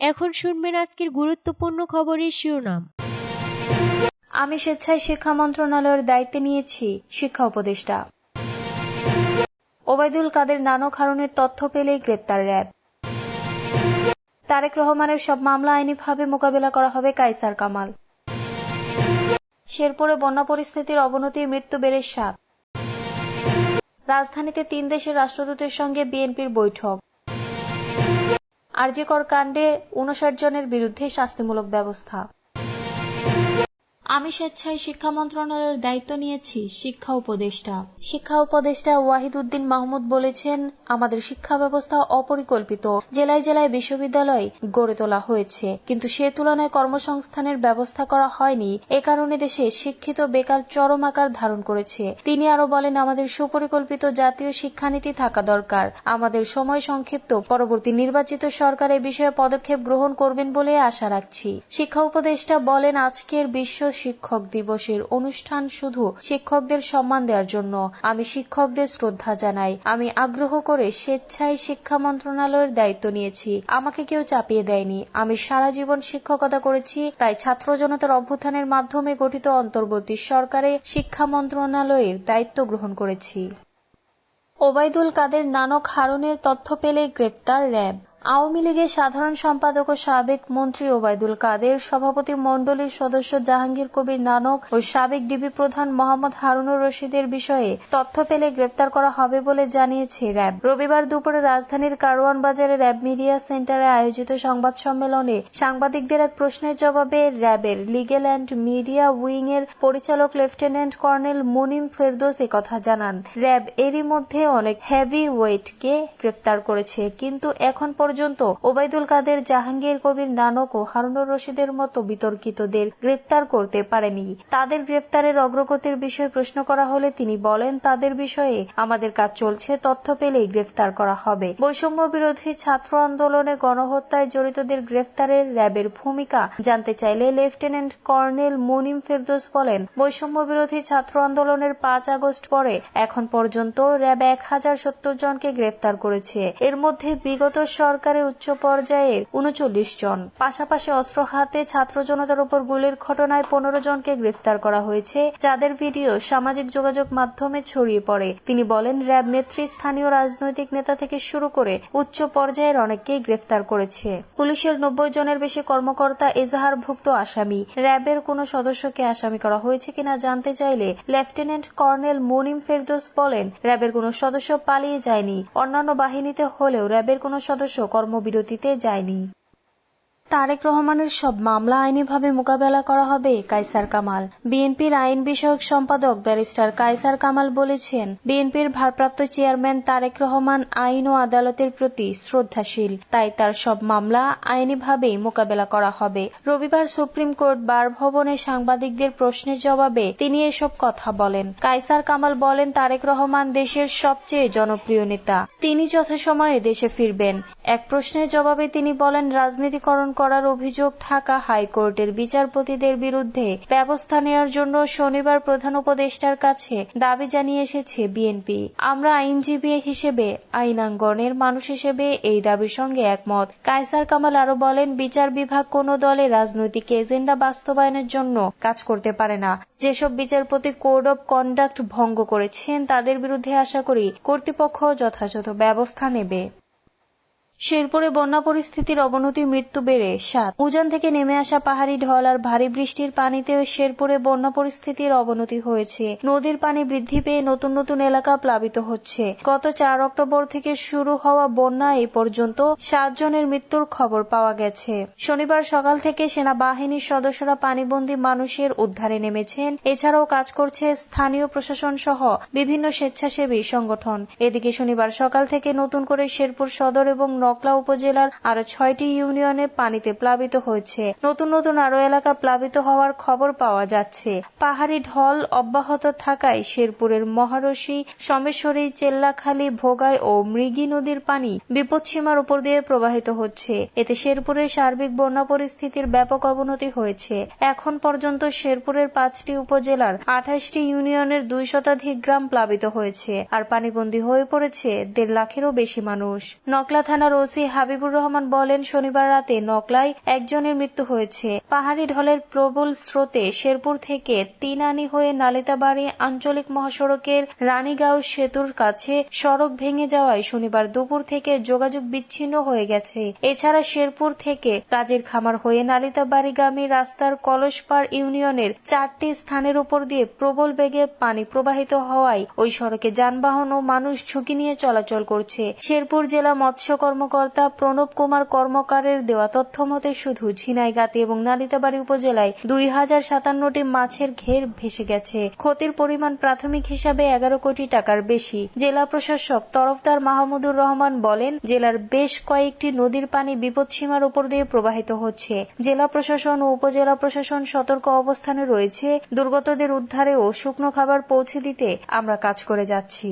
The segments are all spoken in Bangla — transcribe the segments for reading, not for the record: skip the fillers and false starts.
এখন শুনবেন আজকের গুরুত্বপূর্ণ খবরের শিরোনাম। আমি স্বেচ্ছায় শিক্ষা মন্ত্রণালয়ের দায়িত্বে নিয়েছি, শিক্ষা উপদেষ্টা। ওবায়দুল কাদের নানক হারুনের তথ্য পেলেই গ্রেপ্তার র্যাব। তারেক রহমানের সব মামলা আইনিভাবে মোকাবেলা করা হবে, কায়সার কামাল। শেরপুরে বন্যা পরিস্থিতির অবনতির মৃত্যু বেড়ে 7। রাজধানীতে 3 দেশের রাষ্ট্রদূতের সঙ্গে বিএনপির বৈঠক। আরজিকর কাণ্ডে 59 জনের বিরুদ্ধে শাস্তিমূলক ব্যবস্থা। আমি স্বেচ্ছায় শিক্ষা মন্ত্রণালয়ের দায়িত্ব নিয়েছি, শিক্ষা উপদেষ্টা। শিক্ষা উপদেষ্টা ওয়াহিদ উদ্দিন মাহমুদ বলেছেন, আমাদের শিক্ষা ব্যবস্থা অপরিকল্পিত। জেলায় জেলায় বিশ্ববিদ্যালয় গড়ে তোলা হয়েছে, কিন্তু সে তুলনায় কর্মসংস্থানের ব্যবস্থা করা হয়নি। এ কারণে দেশে শিক্ষিত বেকার চরম আকার ধারণ করেছে। তিনি আরো বলেন, আমাদের সুপরিকল্পিত জাতীয় শিক্ষানীতি থাকা দরকার। আমাদের সময় সংক্ষিপ্ত, পরবর্তী নির্বাচিত সরকার এ বিষয়ে পদক্ষেপ গ্রহণ করবেন বলে আশা রাখছি। শিক্ষা উপদেষ্টা বলেন, আজকের বিশ্ব শিক্ষক দিবসের অনুষ্ঠান শুধু শিক্ষকদের সম্মান দেওয়ার জন্য। আমি শিক্ষকদের শ্রদ্ধা জানাই। আমি আগ্রহ করে স্বেচ্ছায় শিক্ষা মন্ত্রণালয়ের দায়িত্ব নিয়েছি। আমাকে কেউ চাপিয়ে দেয়নি। আমি সারা জীবন শিক্ষকতা করেছি, তাই ছাত্র জনতার অভ্যুত্থানের মাধ্যমে গঠিত অন্তর্বর্তী সরকারে শিক্ষা মন্ত্রণালয়ের দায়িত্ব গ্রহণ করেছি। ওবায়দুল কাদের নানক হারুনের তথ্য পেলে গ্রেপ্তার র্যাব। আওয়ামী লীগের সাধারণ সম্পাদক ও সাবেক মন্ত্রী ওবায়দুল কাদের, সভাপতি মণ্ডলীর সদস্য জাহাঙ্গীর কবির নানক ও সাবেক ডিবি প্রধান মোহাম্মদ হারুনুর রশিদের বিষয়ে তথ্য পেলে গ্রেপ্তার করা হবে বলে জানিয়েছে র্যাব। রবিবার দুপুরে রাজধানীর কারওয়ান বাজারে র্যাব মিডিয়া সেন্টারে আয়োজিত সংবাদ সম্মেলনে সাংবাদিকদের এক প্রশ্নের জবাবে র্যাবের লিগ্যাল অ্যান্ড মিডিয়া উইং এর পরিচালক লেফটেন্যান্ট কর্নেল মুনিম ফেরদৌস একথা জানান। র্যাব এরই মধ্যে অনেক হেভি ওয়েটকে গ্রেপ্তার করেছে, কিন্তু এখন পর্যন্ত ওবায়দুল কাদের, জাহাঙ্গীর কবির নানক ও হারুনুর রশিদের মতো বিতর্কিতদের গ্রেপ্তার করতে পারেনি। তাদের গ্রেপ্তারের অগ্রগতির বিষয়ে প্রশ্ন করা হলে তিনি বলেন, তাদের বিষয়ে আমাদের কাজ চলছে, তথ্য পেলেই গ্রেপ্তার করা হবে। বৈষম্য বিরোধী ছাত্র আন্দোলনে গণহত্যায় জড়িতদের গ্রেপ্তারের র্যাবের ভূমিকা জানতে চাইলে লেফটেন্যান্ট কর্নেল মুনিম ফেরদৌস বলেন, বৈষম্য বিরোধী ছাত্র আন্দোলনের 5 আগস্ট পরে এখন পর্যন্ত র্যাব 1070 জনকে গ্রেপ্তার করেছে। এর মধ্যে বিগত সরকারের উচ্চ পর্যায়ের 39 জন। পাশাপাশি অস্ত্র হাতে ছাত্র জনতার উপর গুলির ঘটনায় 15 জনকে গ্রেফতার করা হয়েছে, যাদের ভিডিও সামাজিক যোগাযোগ মাধ্যমে ছড়িয়ে পড়ে। তিনি বলেন, র্যাব নেত্রী স্থানীয় রাজনৈতিক নেতা থেকে শুরু করে উচ্চ পর্যায়ের অনেককেই গ্রেফতার করেছে। পুলিশের 90 জনের বেশি কর্মকর্তা এজাহারভুক্ত আসামি। র্যাবের কোন সদস্যকে আসামি করা হয়েছে কিনা জানতে চাইলে লেফটেন্যান্ট কর্নেল মুনিম ফেরদৌস বলেন, র্যাবের কোন সদস্য পালিয়ে যায়নি। অন্যান্য বাহিনীতে হলেও র্যাবের কোন সদস্য কর্মবিরতিতে যায়নি। তারেক রহমানের সব মামলা আইনিভাবে মোকাবেলা করা হবে, কায়সার কামাল। বিএনপির আইন বিষয়ক সম্পাদক ব্যারিস্টার কায়সার কামাল বলেছেন, বিএনপির ভারপ্রাপ্ত চেয়ারম্যান তারেক রহমান আইন ও আদালতের প্রতি শ্রদ্ধাশীল, তাই তার সব মামলা আইনিভাবেই মোকাবেলা করা হবে। রবিবার সুপ্রিম কোর্ট বার ভবনে সাংবাদিকদের প্রশ্নের জবাবে তিনি এসব কথা বলেন। কায়সার কামাল বলেন, তারেক রহমান দেশের সবচেয়ে জনপ্রিয় নেতা। তিনি যথাসময়ে দেশে ফিরবেন। এক প্রশ্নের জবাবে তিনি বলেন, রাজনীতিকরণ করার অভিযোগ থাকা হাইকোর্টের বিচারপতিদের বিরুদ্ধে ব্যবস্থা নেওয়ার জন্য শনিবার প্রধান উপদেষ্টার কাছে দাবি জানিয়ে এসেছে বিএনপি। আমরা আইনজীবী হিসেবে, আইনাঙ্গনের মানুষ হিসেবে এই দাবির সঙ্গে একমত। কায়সার কামাল আরো বলেন, বিচার বিভাগ কোন দলের রাজনৈতিক এজেন্ডা বাস্তবায়নের জন্য কাজ করতে পারে না। যেসব বিচারপতি কোড অব কন্ডাক্ট ভঙ্গ করেছেন, তাদের বিরুদ্ধে আশা করি কর্তৃপক্ষ যথাযথ ব্যবস্থা নেবে। শেরপুরে বন্যা পরিস্থিতির অবনতি, মৃত্যু বেড়ে 7। উজান থেকে নেমে আসা পাহাড়ি ঢল আর ভারী বৃষ্টির পানিতে শেরপুরে বন্যা পরিস্থিতির অবনতি হয়েছে। নদীর পানি বৃদ্ধি পেয়ে নতুন নতুন এলাকা প্লাবিত হচ্ছে। গত 4 অক্টোবর থেকে শুরু হওয়া বন্যা এই পর্যন্ত 7 জনের মৃত্যুর খবর পাওয়া গেছে। শনিবার সকাল থেকে সেনাবাহিনীর সদস্যরা পানিবন্দী মানুষের উদ্ধারে নেমেছেন। এছাড়াও কাজ করছে স্থানীয় প্রশাসন সহ বিভিন্ন স্বেচ্ছাসেবী সংগঠন। এদিকে শনিবার সকাল থেকে নতুন করে শেরপুর সদর এবং নকলা উপজেলার আরো 6টি ইউনিয়নে পানিতে প্লাবিত হয়েছে। নতুন নতুন আরো এলাকা প্লাবিত হওয়ার খবর পাওয়া যাচ্ছে। পাহাড়ি ঢল অব্যাহত থাকায় শেরপুরের মহারশী, সোমেশ্বরী, চেল্লাখালী, ভোগাই ও মৃগী নদীর পানি বিপদসীমার উপর দিয়ে প্রবাহিত হচ্ছে। এতে শেরপুরের সার্বিক বন্যা পরিস্থিতির ব্যাপক অবনতি হয়েছে। এখন পর্যন্ত শেরপুরের 5টি উপজেলার 28টি ইউনিয়নের 2 শতাধিক গ্রাম প্লাবিত হয়েছে, আর পানিবন্দী হয়ে পড়েছে 1.5 লাখেরও বেশি মানুষ। নকলা থানার ওসি হাবিবুর রহমান বলেন, শনিবার রাতে নকলায় একজনের মৃত্যু হয়েছে। পাহাড়ি ঢলের প্রবল স্রোতে শেরপুর থেকে তিনানি হয়ে নালিতাবাড়ি আঞ্চলিক মহাসড়কের রানীগাঁও সেতুর কাছে সড়ক ভেঙে যাওয়ায় শনিবার দুপুর থেকে যোগাযোগ বিচ্ছিন্ন হয়ে গেছে। এছাড়া শেরপুর থেকে কাজের খামার হয়ে নালিতাবাড়িগামী রাস্তার কলসপাড় ইউনিয়নের 4টি স্থানের উপর দিয়ে প্রবল বেগে পানি প্রবাহিত হওয়ায় ওই সড়কে যানবাহন ও মানুষ ঝুঁকি নিয়ে চলাচল করছে। শেরপুর জেলা মৎস্য কর্মকর্তা প্রণব কুমার কর্মকারের দেওয়া তথ্য মতে শুধু ঝিনাইগাতি এবং নালিতাবাড়ি উপজেলায় 2057টি মাছের ঘের ভেসে গেছে। ক্ষতির পরিমাণ প্রাথমিক হিসাবে 11 কোটি টাকার বেশি। জেলা প্রশাসক তরফদার মাহমুদুর রহমান বলেন, জেলার বেশ কয়েকটি নদীর পানি বিপদসীমার উপর দিয়ে প্রবাহিত হচ্ছে। জেলা প্রশাসন ও উপজেলা প্রশাসন সতর্ক অবস্থানে রয়েছে। দুর্গতদের উদ্ধারে ও শুকনো খাবার পৌঁছে দিতে আমরা কাজ করে যাচ্ছি।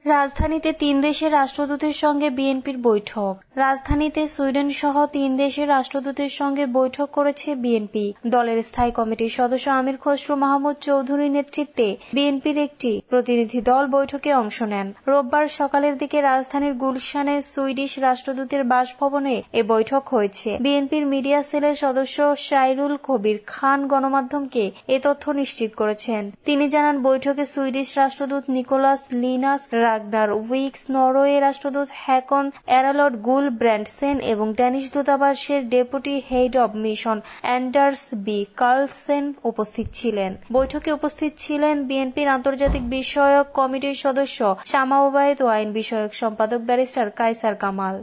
রাজধানীতে 3 দেশের রাষ্ট্রদূতের সঙ্গে বিএনপির বৈঠক। রাজধানীতে সুইডেন সহ 3 দেশের রাষ্ট্রদূতের সঙ্গে বৈঠক করেছে বিএনপি। দলের স্থায়ী কমিটির সদস্য আমির খসরু মাহমুদ চৌধুরীর নেতৃত্বে বিএনপির একটি প্রতিনিধি দল বৈঠকে অংশ নেন। রোববার সকালের দিকে রাজধানীর গুলশানে সুইডিশ রাষ্ট্রদূতের বাসভবনে এ বৈঠক হয়েছে। বিএনপির মিডিয়া সেলের সদস্য শাইরুল কবির খান গণমাধ্যমকে এ তথ্য নিশ্চিত করেছেন। তিনি জানান, বৈঠকে সুইডিশ রাষ্ট্রদূত Nicolas Linus Ragnar Wicks, Norway রাষ্ট্রদূত হ্যাকন এরালড গুল ব্র্যান্ডসেন এবং ড্যানিশ দূতাবাসের deputy head of mission Anders B Carlsen উপস্থিত ছিলেন। বৈঠকে উপস্থিত ছিলেন বিএনপির আন্তর্জাতিক বিষয়ক কমিটির সদস্য শামা ওবায়েদ ও আইন বিষয়ক সম্পাদক ব্যারিস্টার কায়সার কামাল।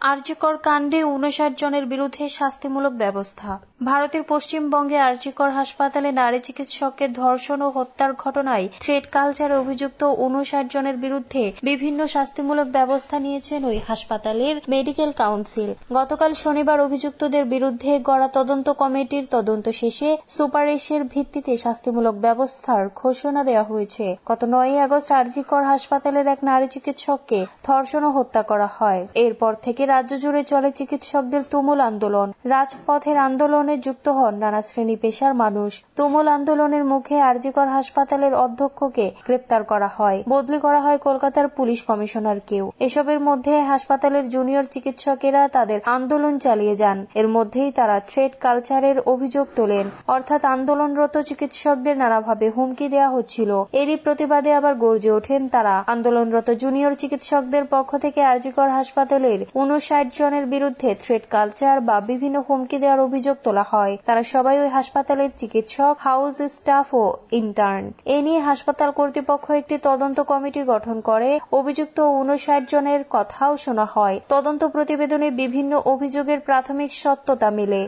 আরজিকর কাণ্ডে 59 জনের বিরুদ্ধে শাস্তিমূলক ব্যবস্থা। ভারতের পশ্চিমবঙ্গে আরজিকর হাসপাতালে নারী চিকিৎসককে ধর্ষণ ও হত্যার ঘটনায় থ্রেড কালচারে অভিযুক্ত 59 জনের বিরুদ্ধে বিভিন্ন শাস্তিমূলক ব্যবস্থা নিয়েছেন ওই হাসপাতালের মেডিকেল কাউন্সিল। গতকাল শনিবার অভিযুক্তদের বিরুদ্ধে গড়া তদন্ত কমিটির তদন্ত শেষে সুপারিশের ভিত্তিতে শাস্তিমূলক ব্যবস্থার ঘোষণা দেওয়া হয়েছে। গত 9 আগস্ট আরজিকর হাসপাতালের এক নারী চিকিৎসককে ধর্ষণ ও হত্যা করা হয়। এরপর থেকে রাজ্য জুড়ে চলে চিকিৎসকদের তুমুল আন্দোলন। রাজপথের আন্দোলনে যুক্ত হন নানা শ্রেণী পেশার মানুষ। তুমুল আন্দোলনের মুখে আরজিকর হাসপাতালের অধ্যক্ষকে গ্রেপ্তার করা হয়, বদলি করা হয় কলকাতার পুলিশ কমিশনারকেও। এসবের মধ্যে হাসপাতালের জুনিয়র চিকিৎসকেরা তাদের আন্দোলন চালিয়ে যান। এর মধ্যেই তারা থ্রেড কালচারের অভিযোগ তোলেন, অর্থাৎ আন্দোলনরত চিকিৎসকদের নানাভাবে হুমকি দেওয়া হচ্ছিল। এরই প্রতিবাদে আবার গর্জে ওঠেন তারা। আন্দোলনরত জুনিয়র চিকিৎসকদের পক্ষ থেকে আরজিকর হাসপাতালের 59 জনের বিরুদ্ধে থ্রেড কালচার বা বিভিন্ন হুমকি দেওয়ার অভিযোগ তোলা হয়। তারা সবাই ওই হাসপাতালের চিকিৎসক, হাউস স্টাফ ও ইন্টার্ন। এ নিয়ে হাসপাতাল কর্তৃপক্ষ একটি তদন্ত কমিটি গঠন করে। অভিযুক্ত 59 জনের কথাও শোনা হয়। তদন্ত প্রতিবেদনে বিভিন্ন অভিযোগের প্রাথমিক সত্যতা মেলে।